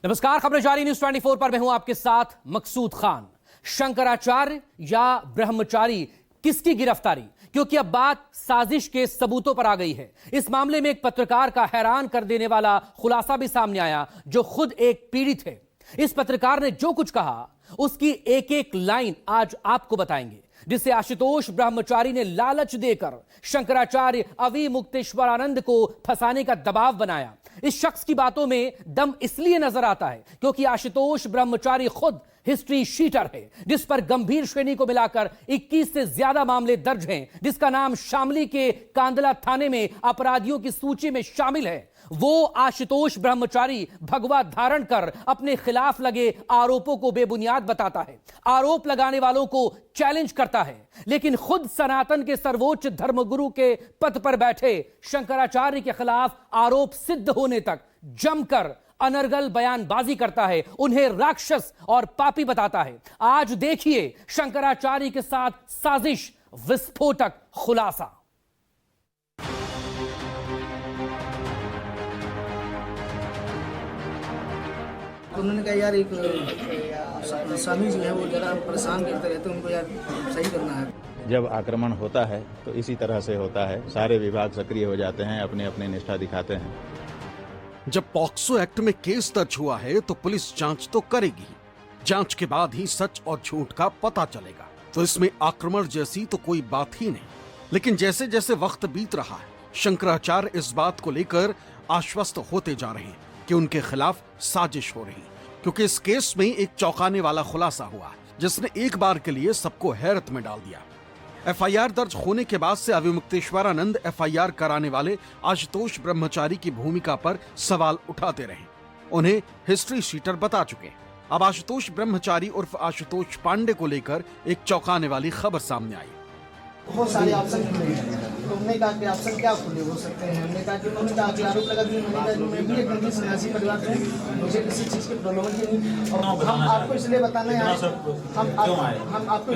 नमस्कार, खबरें जारी न्यूज 24 पर मैं हूं आपके साथ मकसूद खान। शंकराचार्य या ब्रह्मचारी, किसकी गिरफ्तारी? क्योंकि अब बात साजिश के सबूतों पर आ गई है। इस मामले में एक पत्रकार का हैरान कर देने वाला खुलासा भी सामने आया, जो खुद एक पीड़ित है। इस पत्रकार ने जो कुछ कहा, उसकी एक एक लाइन आज आपको बताएंगे, जिसे आशुतोष ब्रह्मचारी ने लालच देकर शंकराचार्य अवि मुक्तेश्वरानंद को फंसाने का दबाव बनाया। इस शख्स की बातों में दम इसलिए नजर आता है क्योंकि आशुतोष ब्रह्मचारी खुद हिस्ट्री शीटर है, जिस पर गंभीर श्रेणी को मिलाकर 21 से ज्यादा मामले दर्ज हैं, जिसका नाम शामली के कांदला थाने में अपराधियों की सूची में शामिल है। वो आशुतोष ब्रह्मचारी भगवा धारण कर अपने खिलाफ लगे आरोपों को बेबुनियाद बताता है, आरोप लगाने वालों को चैलेंज करता है, लेकिन खुद सनातन के सर्वोच्च धर्मगुरु के पद पर बैठे शंकराचार्य के खिलाफ आरोप सिद्ध होने तक जमकर अनर्गल बयानबाजी करता है, उन्हें राक्षस और पापी बताता है। आज देखिए शंकराचार्य के साथ साजिश, विस्फोटक खुलासा। उन्होंने कहा यार एक स्वामी जी है, वो जरा परेशान करते रहते हैं, उनको यार सही करना है। जब आक्रमण होता है तो इसी तरह से होता है, सारे विभाग सक्रिय हो जाते हैं, अपने अपने निष्ठा दिखाते हैं। जब पॉक्सो एक्ट में केस दर्ज हुआ है तो पुलिस जांच तो करेगी, जांच के बाद ही सच और झूठ का पता चलेगा। तो इसमें आक्रमण जैसी तो कोई बात ही नहीं। लेकिन जैसे जैसे वक्त बीत रहा है, शंकराचार्य इस बात को लेकर आश्वस्त होते जा रहे हैं कि उनके खिलाफ साजिश हो रही, क्योंकि इस केस में एक चौंकाने वाला खुलासा हुआ जिसने एक बार के लिए सबको हैरत में डाल दिया। एफआईआर दर्ज होने के बाद से अविमुक्तेश्वरानंद एफआईआर कराने वाले आशुतोष ब्रह्मचारी की भूमिका पर सवाल उठाते रहे, उन्हें हिस्ट्री शीटर बता चुके। अब आशुतोष ब्रह्मचारी उर्फ आशुतोष पांडे को लेकर एक चौंकाने वाली खबर सामने आई। बहुत सारे ऑप्शन खुले, तो हमने कहा कि ऑप्शन क्या खुले हो सकते हैं। हमने कहा कि उन्होंने कहा कि आरोप लगा दिए। मैंने कहा कि मैं भी एक गंभीर सन्यासी परिवार से, मुझे किसी चीज़ की प्रॉब्लम नहीं। और हम आपको इसलिए बताना है, हम आपको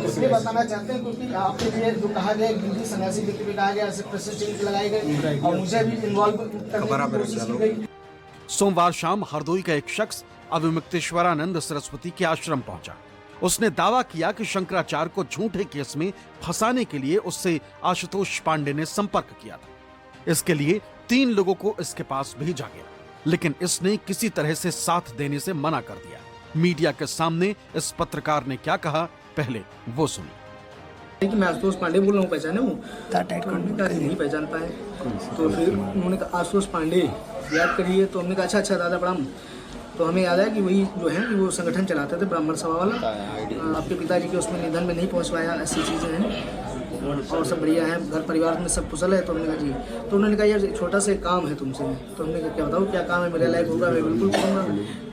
इसलिए बताना चाहते हैं क्योंकि आपके लिए जो कहा गया गंभीर सन्यासी व्यक्ति भी कहा गया, ऐसे प्रेशर चिन्ह लगाए गए और मुझे भी इन्वॉल्व करने की कोशिश की गई। सोमवार शाम हरदोई का एक शख्स अविमुक्तेश्वरानंद सरस्वती के आश्रम पहुंचा। उसने दावा किया कि शंकराचार्य को झूठे केस में फंसाने के लिए उससे आशुतोष पांडे ने संपर्क किया था। इसके लिए 3 लोगों को इसके पास भेजा गया, लेकिन इसने किसी तरह से साथ देने से मना कर दिया। मीडिया के सामने इस पत्रकार ने क्या कहा, पहले वो सुनिए। मैं आशुतोष पांडे बोल रहा हूँ, पहचाने हूँ? नहीं पहचान पाए, तो फिर उन्होंने कहा आशुतोष पांडे याद करिए। तो हमने कहा अच्छा दादा प्रणाम। तो हमें याद है कि वही जो है कि वो संगठन चलाते थे, ब्राह्मण सभा वाला। आपके पिताजी के उसमें निधन में नहीं पहुंच पाया, ऐसी चीज़ें हैं, और सब बढ़िया है, घर परिवार में सब कुशल है। तो हमने कहा जी, तो उन्होंने कहा यार छोटा सा काम है तुमसे। तो हमने कहा क्या बताओ, क्या काम है, मेरे लायक होगा, मैं बिल्कुल करूँगा।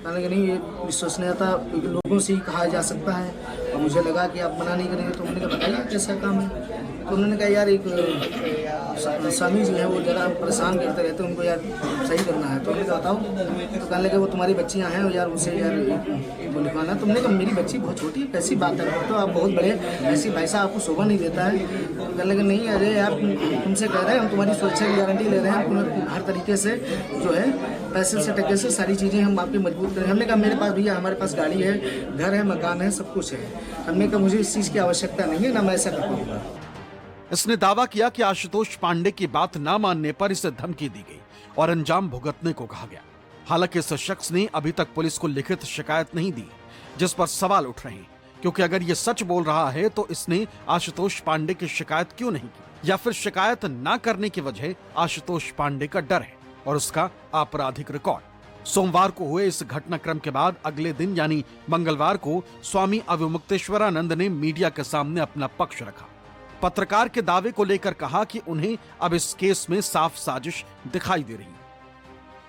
कहने कि नहीं, ये विश्वसनीयता लोगों से ही कहा जा सकता है, और मुझे लगा कि आप मना नहीं करेंगे। तो हमने कहा बताइए कैसा काम है। तो उन्होंने कहा यार एक स्वामी जी हैं, वो जरा परेशान करते रहते हैं, उनको यार सही करना है। तो हमने कहा बताओ। तो कहने लगे वो तुम्हारी बच्चियां हैं यार, उसे यार वो लिखवाना। तुमने कहा मेरी बच्ची बहुत छोटी है, कैसी बात है, तो आप बहुत बड़े, ऐसी भाई साहब आपको शोभा नहीं देता है। तो कहने लगे नहीं अरे यार तुमसे कह रहे हैं, हम तुम्हारी सुरक्षा की गारंटी ले रहे हैं, तुम्हें हर तरीके से जो है पैसे से टके से सारी चीज़ें हम आपकी मजबूत करें। हमने कहा मेरे पास भैया, हमारे पास गाड़ी है, घर है, मकान है, सब कुछ है। हमने कहा मुझे इस चीज़ की आवश्यकता नहीं है, ना मैं ऐसा कर पाऊँगा। इसने दावा किया कि आशुतोष पांडे की बात ना मानने पर इसे धमकी दी गई और अंजाम भुगतने को कहा गया। हालांकि इस शख्स ने अभी तक पुलिस को लिखित शिकायत नहीं दी, जिस पर सवाल उठ रहे हैं, क्योंकि अगर ये सच बोल रहा है तो इसने आशुतोष पांडे की शिकायत क्यों नहीं की, या फिर शिकायत ना करने की वजह आशुतोष पांडे का डर है और उसका आपराधिक रिकॉर्ड। सोमवार को हुए इस घटनाक्रम के बाद अगले दिन यानी मंगलवार को स्वामी अविमुक्तेश्वरानंद ने मीडिया के सामने अपना पक्ष रखा। पत्रकार के दावे को लेकर कहा कि उन्हें अब इस केस में साफ साजिश दिखाई दे रही है।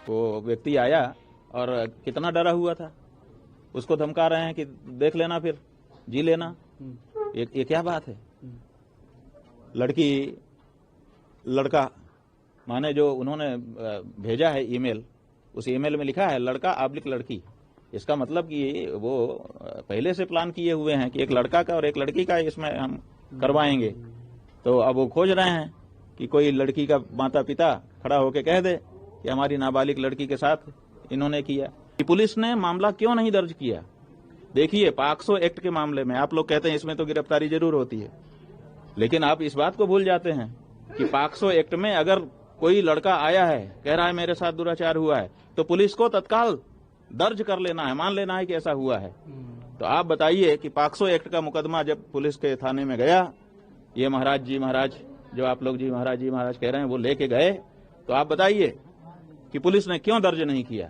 वो व्यक्ति आया और कितना डरा हुआ था, उसको धमका रहे हैं कि देख लेना, फिर जी लेना। ये क्या बात है? लड़का माने जो उन्होंने भेजा है ईमेल, उस ईमेल में लिखा है लड़का आब्लिक लड़की। इसका मतलब कि वो पहले से प्लान किए हुए हैं कि एक लड़का का और एक लड़की का इसमें हम करवाएंगे। तो अब वो खोज रहे हैं कि कोई लड़की का माता पिता खड़ा होकर कह दे कि हमारी नाबालिग लड़की के साथ इन्होंने किया। कि पुलिस ने मामला क्यों नहीं दर्ज किया। देखिए, पॉक्सो एक्ट के मामले में आप लोग कहते हैं इसमें तो गिरफ्तारी जरूर होती है, लेकिन आप इस बात को भूल जाते हैं कि पॉक्सो एक्ट में अगर कोई लड़का आया है, कह रहा है मेरे साथ दुराचार हुआ है, तो पुलिस को तत्काल दर्ज कर लेना है, मान लेना है कि ऐसा हुआ है। तो आप बताइए कि पॉक्सो एक्ट का मुकदमा जब पुलिस के थाने में गया, ये महाराज जी महाराज जो आप लोग जी महाराज कह रहे हैं, वो लेके गए, तो आप बताइए कि पुलिस ने क्यों दर्ज नहीं किया।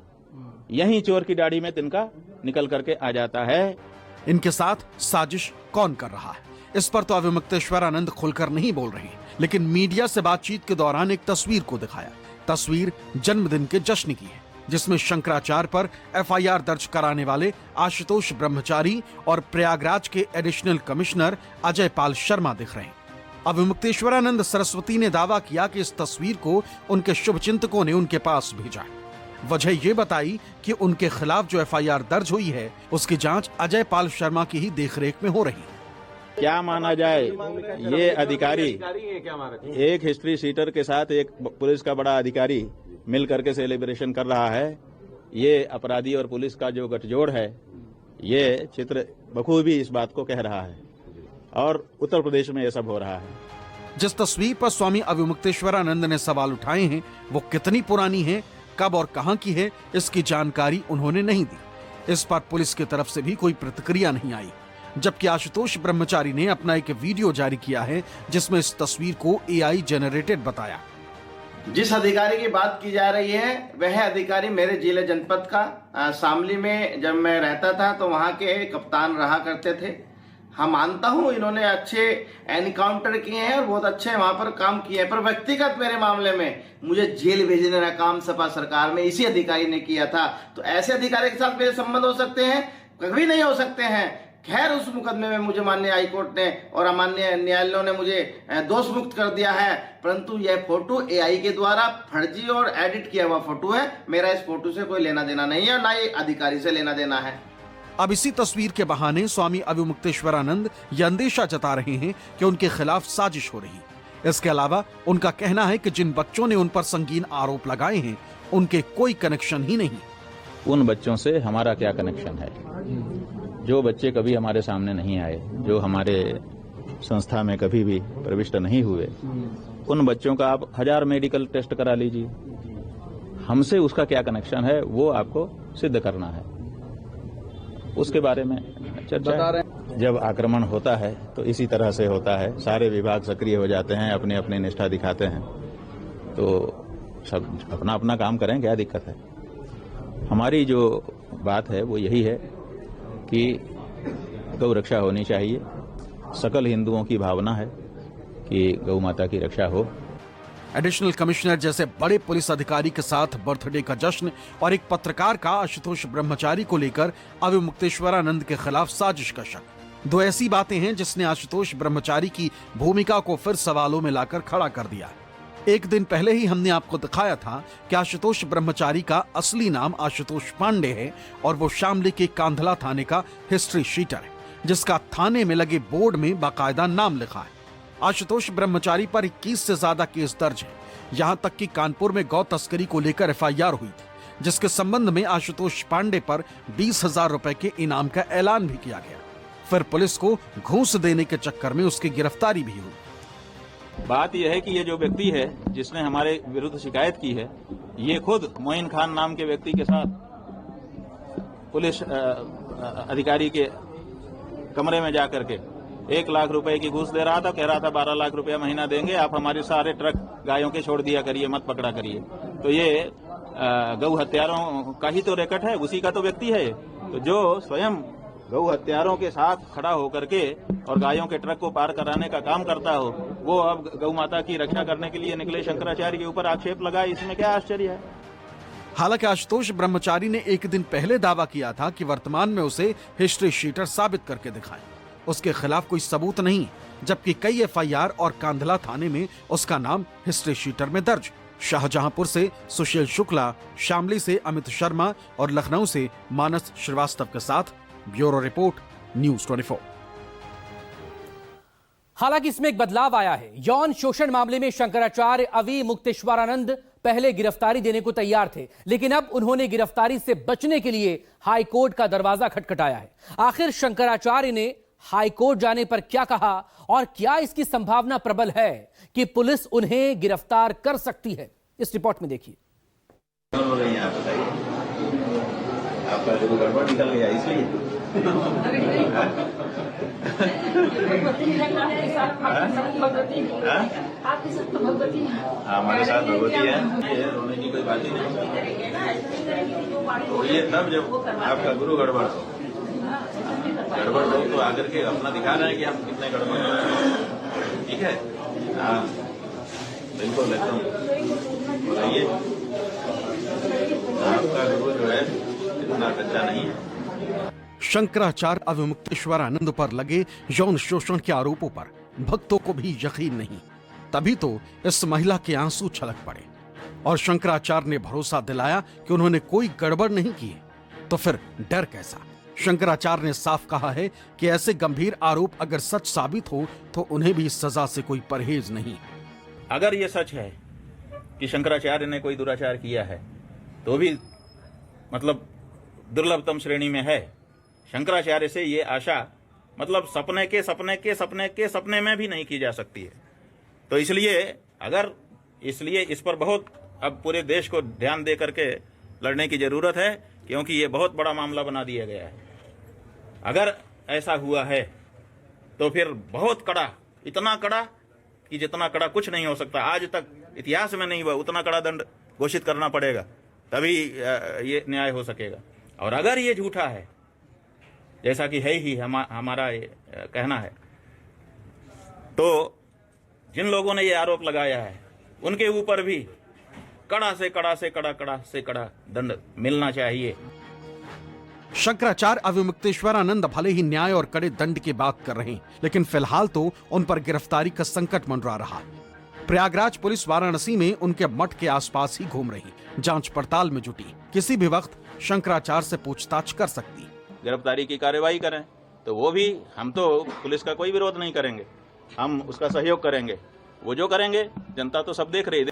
यही चोर की दाढ़ी में तिनका निकल करके आ जाता है। इनके साथ साजिश कौन कर रहा है, इस पर तो अविमुक्तेश्वरानंद खुलकर नहीं बोल रहे, लेकिन मीडिया से बातचीत के दौरान एक तस्वीर को दिखाया। तस्वीर जन्मदिन के जश्न की है, जिसमें शंकराचार्य पर एफआईआर दर्ज कराने वाले आशुतोष ब्रह्मचारी और प्रयागराज के एडिशनल कमिश्नर अजय पाल शर्मा दिख रहे हैं। अविमुक्तेश्वरानंद सरस्वती ने दावा किया कि इस तस्वीर को उनके शुभचिंतकों ने उनके पास भेजा है। वजह ये बताई कि उनके खिलाफ जो एफआईआर दर्ज हुई है, उसकी जांच अजय पाल शर्मा की ही देखरेख में हो रही है। क्या माना जाए, ये अधिकारी एक हिस्ट्री शीटर के साथ एक पुलिस का बड़ा अधिकारी मिल करके सेलिब्रेशन कर रहा है। ये अपराधी और पुलिस का जो गठजोड़ है, ये चित्र बखूबी इस बात को कह रहा है, और उत्तर प्रदेश में ये सब हो रहा है। जिस तस्वीर पर स्वामी अविमुक्तेश्वरानंद ने सवाल उठाए हैं, वो कितनी पुरानी है, कब और कहां की है, इसकी जानकारी उन्होंने नहीं दी। इस पर पुलिस की तरफ से भी कोई प्रतिक्रिया नहीं आई, जबकि आशुतोष ब्रह्मचारी ने अपना एक वीडियो जारी किया है, जिसमें इस तस्वीर को एआई जनरेटेड बताया। जिस अधिकारी की बात की जा रही है, वह अधिकारी मेरे जिले जनपद का शामली में जब मैं रहता था तो वहां के कप्तान रहा करते थे। हाँ, मानता हूँ इन्होंने अच्छे एनकाउंटर किए हैं और बहुत अच्छे वहां पर काम किए हैं, पर व्यक्तिगत मेरे मामले में मुझे जेल भेजने का काम सपा सरकार में इसी अधिकारी ने किया था। तो ऐसे अधिकारी के साथ मेरे संबंध हो सकते हैं? कभी नहीं हो सकते हैं। खैर, उस मुकदमे में मुझे माननीय हाईकोर्ट ने और माननीय न्यायालयों ने मुझे दोष मुक्त कर दिया है, परंतु यह फोटो एआई के द्वारा फर्जी और एडिट किया हुआ फोटो है। मेरा इस फोटो से कोई लेना देना नहीं है और ना ही अधिकारी से लेना देना है। अब इसी तस्वीर के बहाने स्वामी अविमुक्तेश्वरानंद यह अंदेशा जता रहे हैं कि उनके खिलाफ साजिश हो रही। इसके अलावा उनका कहना है कि जिन बच्चों ने उन पर संगीन आरोप लगाए हैं, उनके कोई कनेक्शन ही नहीं। उन बच्चों से हमारा क्या कनेक्शन है? जो बच्चे कभी हमारे सामने नहीं आए, जो हमारे संस्था में कभी भी प्रविष्ट नहीं हुए, उन बच्चों का आप 1000 मेडिकल टेस्ट करा लीजिए। हमसे उसका क्या कनेक्शन है, वो आपको सिद्ध करना है। उसके बारे में चर्चा है। जब आक्रमण होता है तो इसी तरह से होता है, सारे विभाग सक्रिय हो जाते हैं, अपने अपने निष्ठा दिखाते हैं, तो सब अपना अपना काम करें, क्या दिक्कत है। हमारी जो बात है वो यही है कि गौ रक्षा होनी चाहिए। सकल हिंदुओं की भावना है कि गौ माता की रक्षा हो। एडिशनल कमिश्नर जैसे बड़े पुलिस अधिकारी के साथ बर्थडे का जश्न और एक पत्रकार का आशुतोष ब्रह्मचारी को लेकर अविमुक्तेश्वरानंद के खिलाफ साजिश का शक। दो ऐसी बातें हैं जिसने आशुतोष ब्रह्मचारी की भूमिका को फिर सवालों में लाकर खड़ा कर दिया। एक दिन पहले ही हमने आपको दिखाया था कि आशुतोष ब्रह्मचारी का असली नाम आशुतोष पांडे है और वो शामली के कांधला थाने का हिस्ट्री शीटर है, जिसका थाने में लगे बोर्ड में बाकायदा नाम लिखा है। आशुतोष ब्रह्मचारी पर 21 से ज्यादा केस दर्ज है। यहां तक कि कानपुर में गौ तस्करी को लेकर एफआईआर हुई थी, जिसके संबंध में आशुतोष पांडे पर 20,000 रुपए के इनाम का ऐलान भी किया गया। फिर पुलिस को घूस देने के चक्कर में उसकी गिरफ्तारी भी हुई। बात यह है कि ये जो व्यक्ति है जिसने हमारे विरुद्ध शिकायत की है, ये खुद मोइन खान नाम के व्यक्ति के साथ पुलिस अधिकारी के कमरे में जाकर के 1 लाख रुपए की घूस दे रहा था। कह रहा था 12 लाख रुपया महीना देंगे, आप हमारे सारे ट्रक गायों के छोड़ दिया करिए, मत पकड़ा करिए। तो ये गौ हत्यारों का ही तो रेकट है, उसी का तो व्यक्ति है। तो जो स्वयं गौ हत्यारों के साथ खड़ा होकर के और गायों के ट्रक को पार कराने का काम करता हो, वो अब गौ माता की रक्षा करने के लिए निकले शंकराचार्य के ऊपर आक्षेप लगाए, इसमें क्या आश्चर्य है। हालांकि आशुतोष ब्रह्मचारी ने एक दिन पहले दावा किया था कि वर्तमान में उसे हिस्ट्री शीटर साबित करके दिखाएं। उसके खिलाफ कोई सबूत नहीं, जबकि कई एफआईआर और कांधला थाने में उसका नाम हिस्ट्री शीटर में दर्ज। शाहजहांपुर से सुशील शुक्ला, शामली से अमित शर्मा और लखनऊ से मानस श्रीवास्तव के साथ ब्यूरो रिपोर्ट, न्यूज़ 24। हालांकि इसमें एक बदलाव आया है। यौन शोषण मामले में शंकराचार्य अविमुक्तेश्वरानंद पहले गिरफ्तारी देने को तैयार थे, लेकिन अब उन्होंने गिरफ्तारी से बचने के लिए हाईकोर्ट का दरवाजा खटखटाया है। आखिर शंकराचार्य ने हाईकोर्ट जाने पर क्या कहा और क्या इसकी संभावना प्रबल है कि पुलिस उन्हें गिरफ्तार कर सकती है? इस रिपोर्ट में देखिए। आपका जो गड़बड़ निकल गया इसलिए हमारे साथ भगवती है, ये रोने की कोई बात ही नहीं। तो ये तब जब आपका गुरु गड़बड़ हो, तो आकर के अपना दिखा रहे हैं कि हम कितने गड़बड़ हैं। ठीक है, हाँ बिल्कुल एकदम बताइए, आपका गुरु जो है इतना कच्चा नहीं है। शंकराचार्य अविमुक्तेश्वरानंद पर लगे यौन शोषण के आरोपों पर भक्तों को भी यकीन नहीं, तभी तो इस महिला के आंसू छलक पड़े और शंकराचार्य ने भरोसा दिलाया कि उन्होंने कोई गड़बड़ नहीं की। तो फिर डर कैसा? शंकराचार्य ने साफ कहा है कि ऐसे गंभीर आरोप अगर सच साबित हो तो उन्हें भी सजा से कोई परहेज नहीं। अगर ये सच है कि शंकराचार्य ने कोई दुराचार किया है तो भी मतलब दुर्लभतम श्रेणी में है। शंकराचार्य से ये आशा मतलब सपने में भी नहीं की जा सकती है। तो इसलिए इस पर बहुत अब पूरे देश को ध्यान दे करके लड़ने की जरूरत है, क्योंकि ये बहुत बड़ा मामला बना दिया गया है। अगर ऐसा हुआ है तो फिर बहुत कड़ा, इतना कड़ा कि जितना कड़ा कुछ नहीं हो सकता, आज तक इतिहास में नहीं हुआ, उतना कड़ा दंड घोषित करना पड़ेगा, तभी ये न्याय हो सकेगा। और अगर ये झूठा है, जैसा कि है ही हमारा ये कहना है, तो जिन लोगों ने ये आरोप लगाया है उनके ऊपर भी कड़ा से कड़ा दंड मिलना चाहिए। शंकराचार्य अविमुक्तेश्वरानंद भले ही न्याय और कड़े दंड की बात कर रहे हैं, लेकिन फिलहाल तो उन पर गिरफ्तारी का संकट मंडरा रहा। प्रयागराज पुलिस वाराणसी में उनके मठ के आसपास ही घूम रही, जांच पड़ताल में जुटी, किसी भी वक्त शंकराचार्य से पूछताछ कर सकती। गिरफ्तारी की कार्रवाई करें तो वो भी, हम तो पुलिस का कोई विरोध नहीं करेंगे, हम उसका सहयोग करेंगे। वो जो करेंगे जनता तो सब देख रही है।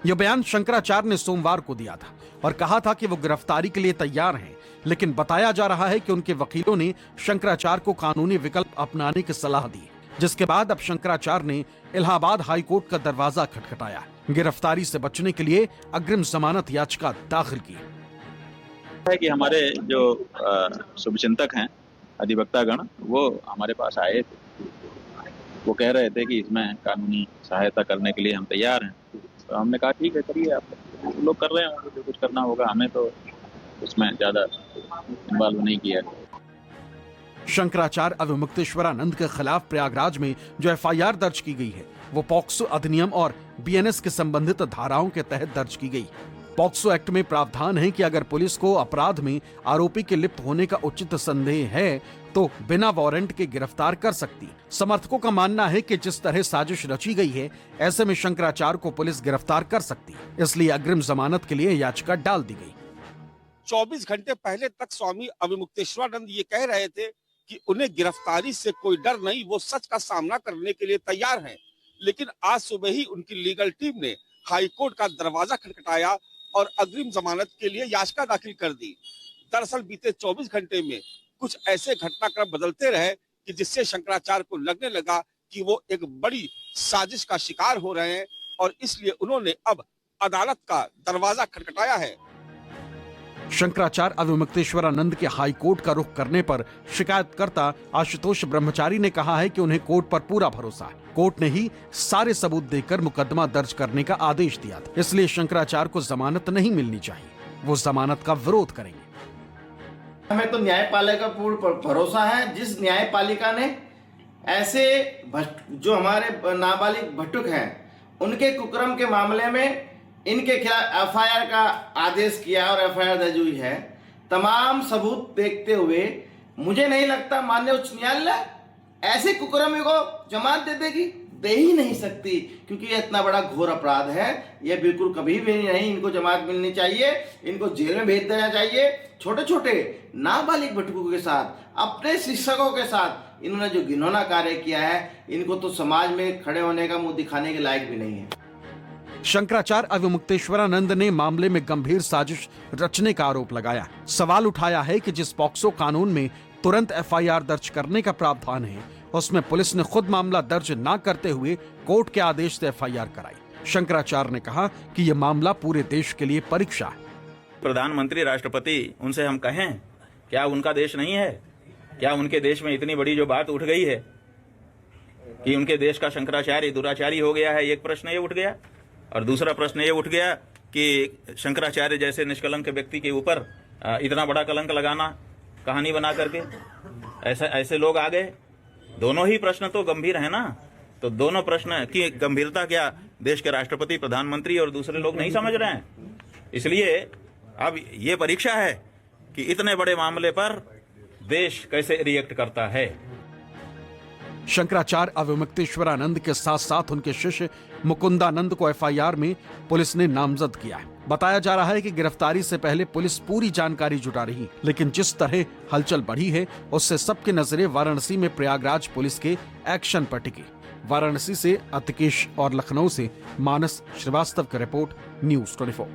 यह बयान शंकराचार्य ने सोमवार को दिया था और कहा था कि वो गिरफ्तारी के लिए तैयार हैं, लेकिन बताया जा रहा है कि उनके वकीलों ने शंकराचार्य को कानूनी विकल्प अपनाने की सलाह दी, जिसके बाद अब शंकराचार्य ने इलाहाबाद हाईकोर्ट का दरवाजा खटखटाया, गिरफ्तारी से बचने के लिए अग्रिम जमानत याचिका दाखिल की है कि हमारे जो शुभचिंतक हैं, अधिवक्तागण, वो हमारे पास आए थे। वो कह रहे थे कि इसमें कानूनी सहायता करने के लिए हम तैयार हैं। तो हमने कहा ठीक है, करिए, आप लोग कर रहे हैं जो कुछ करना होगा, हमें तो उसमें ज्यादा इन्वॉल्व नहीं किया। शंकराचार्य अविमुक्तेश्वरानंद के खिलाफ प्रयागराज में जो एफआईआर दर्ज की गई है वो पॉक्सो अधिनियम और बीएनएस के संबंधित धाराओं के तहत दर्ज की गई। पॉक्सो एक्ट में प्रावधान है कि अगर पुलिस को अपराध में आरोपी के लिप्त होने का उचित संदेह है तो बिना वारंट के गिरफ्तार कर सकती। समर्थकों का मानना है कि जिस तरह साजिश रची गई है, ऐसे में शंकराचार्य को पुलिस गिरफ्तार कर सकती, इसलिए अग्रिम जमानत के लिए याचिका डाल दी गई। 24 घंटे पहले तक स्वामी अविमुक्तेश्वरानंद ये कह रहे थे कि उन्हें गिरफ्तारी से कोई डर नहीं, वो सच का सामना करने के लिए तैयार हैं। लेकिन आज सुबह ही उनकी लीगल टीम ने हाईकोर्ट का दरवाजा खटखटाया और अग्रिम जमानत के लिए याचिका दाखिल कर दी। दरअसल बीते 24 घंटे में कुछ ऐसे घटनाक्रम बदलते रहे कि जिससे शंकराचार्य को लगने लगा कि वो एक बड़ी साजिश का शिकार हो रहे हैं और इसलिए उन्होंने अब अदालत का दरवाजा खटखटाया है। शंकराचार्य अविमुक्तेश्वरानंद के हाईकोर्ट का रुख करने पर शिकायतकर्ता आशुतोष ब्रह्मचारी ने कहा है कि उन्हें कोर्ट पर पूरा भरोसा है। कोर्ट ने ही सारे सबूत देकर मुकदमा दर्ज करने का आदेश दिया था, इसलिए शंकराचार्य को जमानत नहीं मिलनी चाहिए। वो जमानत का विरोध करेंगे। हमें तो न्यायपालिका का पूर्ण भरोसा है। जिस न्यायपालिका ने ऐसे जो हमारे नाबालिग भटुक हैं उनके कुकर्म के मामले में इनके खिलाफ एफआईआर का आदेश किया और एफआईआर दर्ज हुई है, तमाम सबूत देखते हुए मुझे नहीं लगता माननीय उच्च न्यायालय ऐसे कुकर्मी को जमानत दे देगी, दे ही नहीं सकती, क्योंकि ये इतना बड़ा घोर अपराध है। ये बिल्कुल कभी भी नहीं इनको जमानत मिलनी चाहिए, इनको जेल में भेज देना चाहिए। छोटे छोटे नाबालिग भटकों के साथ, अपने शिक्षकों के साथ इन्होंने जो घिनौना कार्य किया है, इनको तो समाज में खड़े होने का मुंह दिखाने के लायक भी नहीं है। शंकराचार्य अविमुक्तेश्वरानंद ने मामले में गंभीर साजिश रचने का आरोप लगाया। सवाल उठाया है कि जिस पॉक्सो कानून में तुरंत एफआईआर दर्ज करने का प्रावधान है, उसमें पुलिस ने खुद मामला दर्ज न करते हुए कोर्ट के आदेश से एफआईआर कराई। शंकराचार्य ने कहा कि यह मामला पूरे देश के लिए परीक्षा है। प्रधानमंत्री, राष्ट्रपति, उनसे हम कहें क्या उनका देश नहीं है? क्या उनके देश में इतनी बड़ी जो बात उठ गई है कि उनके देश का शंकराचार्य दुराचारी हो गया है, एक प्रश्न ये उठ गया। और दूसरा प्रश्न ये उठ गया कि शंकराचार्य जैसे निष्कलंक व्यक्ति के ऊपर इतना बड़ा कलंक लगाना कहानी बना करके ऐसे लोग आ गए। दोनों ही प्रश्न तो गंभीर है ना, तो दोनों प्रश्न की गंभीरता क्या देश के राष्ट्रपति, प्रधानमंत्री और दूसरे लोग नहीं समझ रहे हैं? इसलिए अब ये परीक्षा है कि इतने बड़े मामले पर देश कैसे रिएक्ट करता है। शंकराचार्य अविमुक्तेश्वरानंद के साथ साथ उनके शिष्य मुकुंदानंद को एफआईआर में पुलिस ने नामजद किया है। बताया जा रहा है कि गिरफ्तारी से पहले पुलिस पूरी जानकारी जुटा रही, लेकिन जिस तरह हलचल बढ़ी है उससे सबकी नजरें वाराणसी में प्रयागराज पुलिस के एक्शन पर टिकी। वाराणसी से अतिकेश और लखनऊ से मानस श्रीवास्तव की रिपोर्ट, न्यूज़ 24।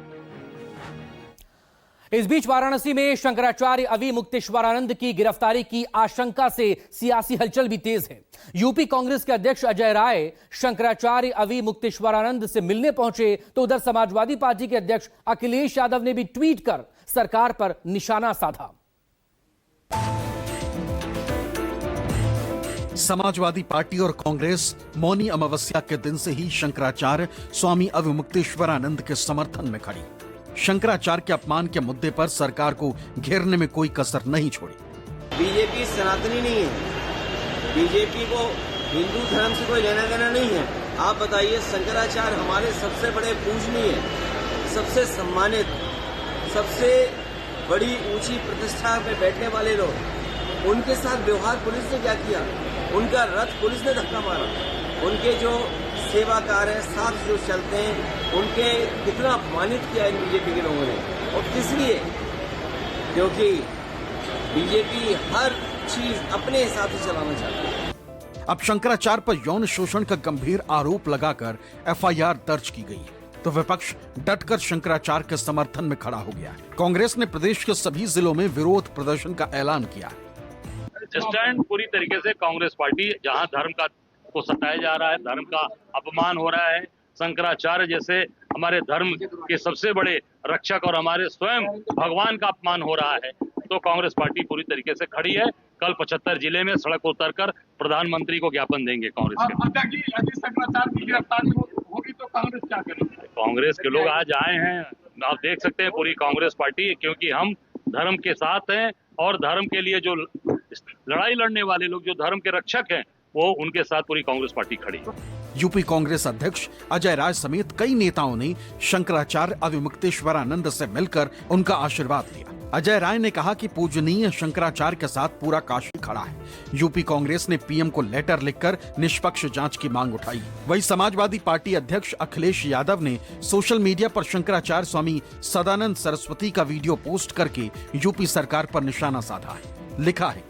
इस बीच वाराणसी में शंकराचार्य अविमुक्तेश्वरानंद की गिरफ्तारी की आशंका से सियासी हलचल भी तेज है। यूपी कांग्रेस के अध्यक्ष अजय राय शंकराचार्य अविमुक्तेश्वरानंद से मिलने पहुंचे, तो उधर समाजवादी पार्टी के अध्यक्ष अखिलेश यादव ने भी ट्वीट कर सरकार पर निशाना साधा। समाजवादी पार्टी और कांग्रेस मौनी अमावस्या के दिन से ही शंकराचार्य स्वामी अविमुक्तेश्वरानंद के समर्थन में खड़ी। शंकराचार्य के अपमान के मुद्दे पर सरकार को घेरने में कोई कसर नहीं छोड़ी। बीजेपी सनातनी नहीं है, बीजेपी को हिंदू धर्म से कोई लेना देना नहीं है। आप बताइए, शंकराचार्य हमारे सबसे बड़े पूजनीय, सबसे सम्मानित, सबसे बड़ी ऊंची प्रतिष्ठा पे बैठने वाले लोग, उनके साथ व्यवहार पुलिस ने क्या किया? उनका रथ पुलिस ने धक्का मारा। उनके जो सेवाकार है, साथ जो चलते हैं, उनके कितना अपमानित किया इन बीजेपी के लोगों ने। और किस लिए? क्योंकि बीजेपी हर चीज अपने हिसाब से चलाना चाहती है। अब शंकराचार्य पर यौन शोषण का गंभीर आरोप लगाकर एफआईआर दर्ज की गई, तो विपक्ष डटकर शंकराचार्य के समर्थन में खड़ा हो गया। कांग्रेस ने प्रदेश के सभी जिलों में विरोध प्रदर्शन का ऐलान किया। स्टैंड पूरी तरीके से कांग्रेस पार्टी, जहां धर्म को सताया जा रहा है, धर्म का अपमान हो रहा है, शंकराचार्य जैसे हमारे धर्म के सबसे बड़े रक्षक और हमारे स्वयं भगवान का अपमान हो रहा है, तो कांग्रेस पार्टी पूरी तरीके से खड़ी है। कल 75 जिले में सड़क उतरकर प्रधानमंत्री को ज्ञापन देंगे कांग्रेस के। यदि शंकराचार्य की गिरफ्तारी होगी तो कांग्रेस क्या करेगी? कांग्रेस के लोग आज आए हैं, आप देख सकते हैं पूरी कांग्रेस पार्टी, क्योंकि हम धर्म के साथ हैं और धर्म के लिए जो लड़ाई लड़ने वाले लोग, जो धर्म के रक्षक हैं, वो उनके साथ पूरी कांग्रेस पार्टी खड़ी है। यूपी कांग्रेस अध्यक्ष अजय राय समेत कई नेताओं ने शंकराचार्य अविमुक्तेश्वरानंद से मिलकर उनका आशीर्वाद लिया। अजय राय ने कहा कि पूजनीय शंकराचार्य के साथ पूरा काशी खड़ा है। यूपी कांग्रेस ने पीएम को लेटर लिखकर निष्पक्ष जांच की मांग उठाई। वहीं समाजवादी पार्टी अध्यक्ष अखिलेश यादव ने सोशल मीडिया पर शंकराचार्य स्वामी सदानंद सरस्वती का वीडियो पोस्ट करके यूपी सरकार पर निशाना साधा है। लिखा है,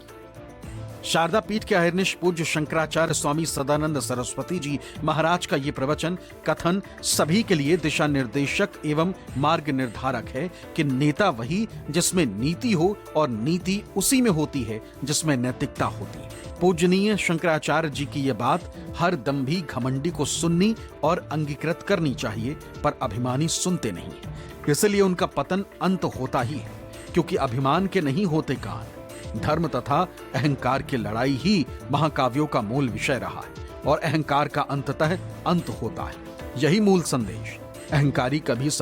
शारदा पीठ के अहिर्निश पूज्य शंकराचार्य स्वामी सदानंद सरस्वती जी महाराज का ये प्रवचन कथन सभी के लिए दिशा निर्देशक एवं मार्ग निर्धारक है कि नेता वही जिसमें नीति हो और नीति उसी में होती है जिसमें नैतिकता होती है। पूजनीय शंकराचार्य जी की ये बात हर दंभी घमंडी को सुननी और अंगीकृत करनी चाहिए, पर अभिमानी सुनते नहीं, इसलिए उनका पतन अंत होता ही है, क्योंकि अभिमान के नहीं होते कान। धर्म तथा अहंकार की लड़ाई ही महाकाव्यों का मूल विषय रहा है और अहंकार का अंततः अंत होता है। यही मूल संदेश। अहंकारी कभी